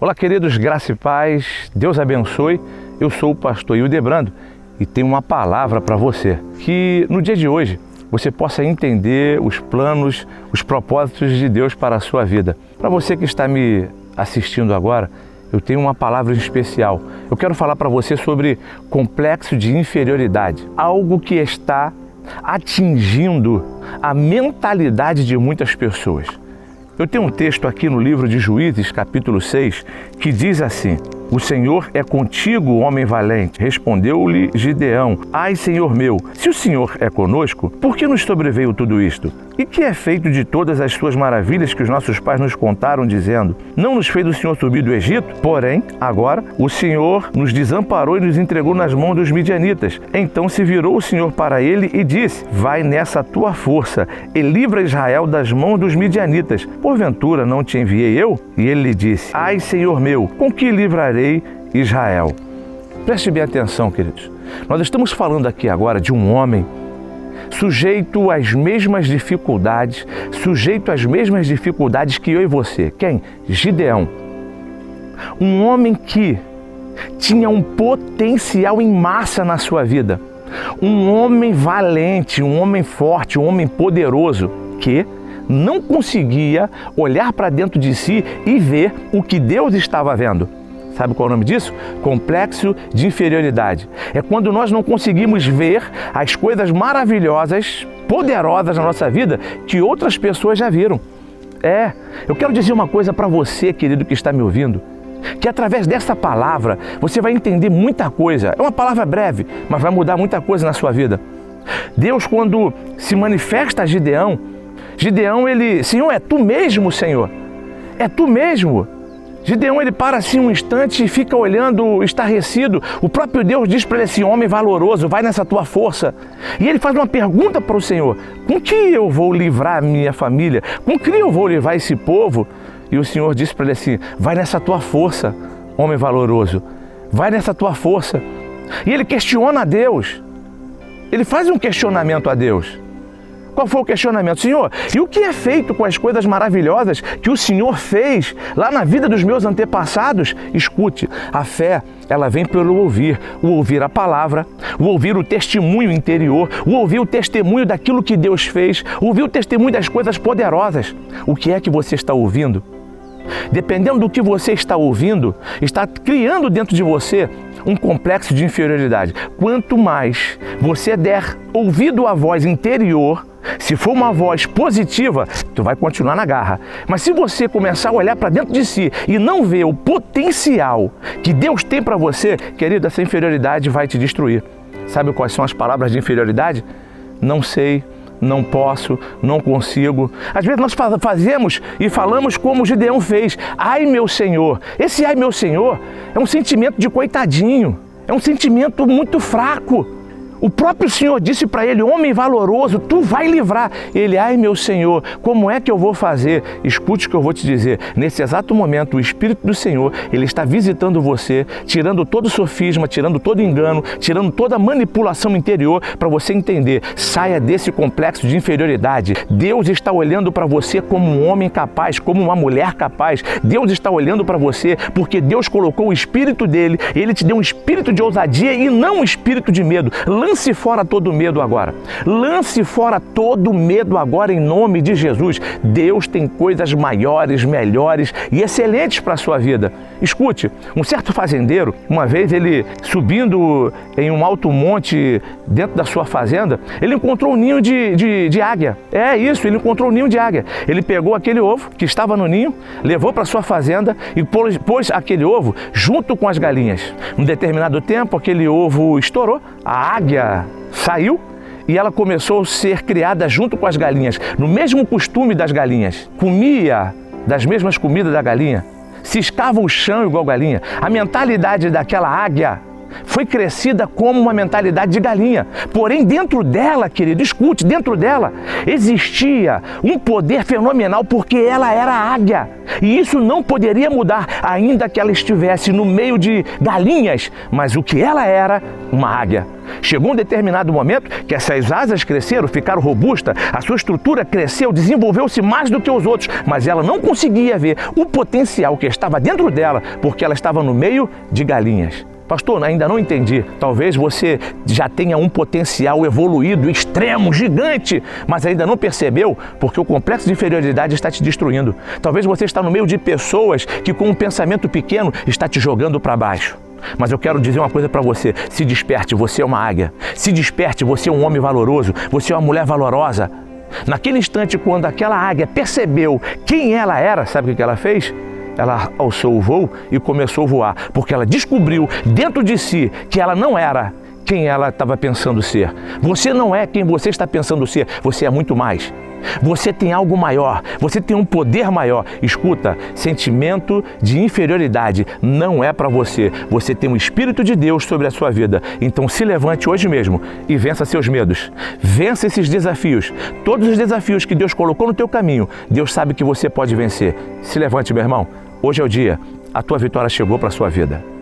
Olá, queridos, graça e paz, Deus abençoe. Eu sou o pastor Hildebrando e tenho uma palavra para você. Que no dia de hoje você possa entender os planos, os propósitos de Deus para a sua vida. Para você que está me assistindo agora, eu tenho uma palavra especial. Eu quero falar para você sobre complexo de inferioridade. Algo que está atingindo a mentalidade de muitas pessoas. Eu tenho um texto aqui no livro de Juízes, capítulo 6, que diz assim: O Senhor é contigo, homem valente. Respondeu-lhe Gideão: Ai, Senhor meu, se o Senhor é conosco, por que nos sobreveio tudo isto? E que é feito de todas as suas maravilhas que os nossos pais nos contaram, dizendo: Não nos fez o Senhor subir do Egito? Porém, agora, o Senhor nos desamparou e nos entregou nas mãos dos midianitas. Então se virou o Senhor para ele e disse: Vai nessa tua força e livra Israel das mãos dos midianitas. Porventura não te enviei eu? E ele lhe disse: Ai, Senhor meu, com que livrarei Israel? Preste bem atenção, queridos. Nós estamos falando aqui agora de um homem sujeito às mesmas dificuldades, que eu e você. Quem? Gideão. Um homem que tinha um potencial em massa na sua vida. Um homem valente, um homem forte, um homem poderoso, que não conseguia olhar para dentro de si e ver o que Deus estava vendo. Sabe qual é o nome disso? Complexo de inferioridade. É quando nós não conseguimos ver as coisas maravilhosas, poderosas na nossa vida que outras pessoas já viram. Eu quero dizer uma coisa para você, querido, que está me ouvindo, que através dessa palavra você vai entender muita coisa. É uma palavra breve, mas vai mudar muita coisa na sua vida. Deus, quando se manifesta a Gideão, ele: Senhor, é tu mesmo, Senhor? É tu mesmo? Gideão, ele para assim um instante e fica olhando estarrecido. O próprio Deus diz para ele assim: homem valoroso, vai nessa tua força. E ele faz uma pergunta para o Senhor: com que eu vou livrar a minha família? Com que eu vou livrar esse povo? E o Senhor disse para ele assim: vai nessa tua força, homem valoroso. Vai nessa tua força. E ele questiona a Deus. Ele faz um questionamento a Deus. Qual foi o questionamento? Senhor, e o que é feito com as coisas maravilhosas que o Senhor fez lá na vida dos meus antepassados? Escute, a fé, ela vem pelo ouvir. O ouvir a palavra, o ouvir o testemunho interior, o ouvir o testemunho daquilo que Deus fez, o ouvir o testemunho das coisas poderosas. O que é que você está ouvindo? Dependendo do que você está ouvindo, está criando dentro de você um complexo de inferioridade. Quanto mais você der ouvido à voz interior, se for uma voz positiva, tu vai continuar na garra. Mas se você começar a olhar para dentro de si e não ver o potencial que Deus tem para você, querido, essa inferioridade vai te destruir. Sabe quais são as palavras de inferioridade? Não sei, não posso, não consigo. Às vezes nós fazemos e falamos como Gideão fez: ai, meu Senhor. Esse ai, meu Senhor, é um sentimento de coitadinho, é um sentimento muito fraco. O próprio Senhor disse para ele: homem valoroso, tu vai livrar. Ele: ai, meu Senhor, como é que eu vou fazer? Escute o que eu vou te dizer. Nesse exato momento, o Espírito do Senhor, ele está visitando você, tirando todo sofisma, tirando todo engano, tirando toda manipulação interior, para você entender. Saia desse complexo de inferioridade. Deus está olhando para você como um homem capaz, como uma mulher capaz. Deus está olhando para você porque Deus colocou o Espírito dele. Ele te deu um espírito de ousadia e não um espírito de medo. Lance fora todo medo agora. Lance fora todo medo agora em nome de Jesus. Deus tem coisas maiores, melhores e excelentes para a sua vida. Escute, um certo fazendeiro, uma vez ele subindo em um alto monte dentro da sua fazenda, ele encontrou um ninho de águia. É isso, ele encontrou um ninho de águia. Ele pegou aquele ovo que estava no ninho, levou para sua fazenda e pôs aquele ovo junto com as galinhas. Num determinado tempo, aquele ovo estourou, a águia saiu e ela começou a ser criada junto com as galinhas, no mesmo costume das galinhas. Comia das mesmas comidas da galinha, ciscava o chão igual galinha. A mentalidade daquela águia foi crescida como uma mentalidade de galinha. Porém, dentro dela, querido, escute, dentro dela existia um poder fenomenal, porque ela era águia. E isso não poderia mudar, ainda que ela estivesse no meio de galinhas, mas o que ela era, uma águia. Chegou um determinado momento que essas asas cresceram, ficaram robustas, a sua estrutura cresceu, desenvolveu-se mais do que os outros, mas ela não conseguia ver o potencial que estava dentro dela, porque ela estava no meio de galinhas. Pastor, ainda não entendi. Talvez você já tenha um potencial evoluído, extremo, gigante, mas ainda não percebeu, porque o complexo de inferioridade está te destruindo. Talvez você está no meio de pessoas que com um pensamento pequeno está te jogando para baixo. Mas eu quero dizer uma coisa para você: se desperte, você é uma águia. Se desperte, você é um homem valoroso, você é uma mulher valorosa. Naquele instante, quando aquela águia percebeu quem ela era, sabe o que ela fez? Ela alçou o voo e começou a voar, porque ela descobriu dentro de si que ela não era quem ela estava pensando ser. Você não é quem você está pensando ser, você é muito mais. Você tem algo maior, você tem um poder maior. Escuta, sentimento de inferioridade não é para você. Você tem o Espírito de Deus sobre a sua vida. Então se levante hoje mesmo e vença seus medos. Vença esses desafios. Todos os desafios que Deus colocou no teu caminho, Deus sabe que você pode vencer. Se levante, meu irmão. Hoje é o dia. A tua vitória chegou para a sua vida.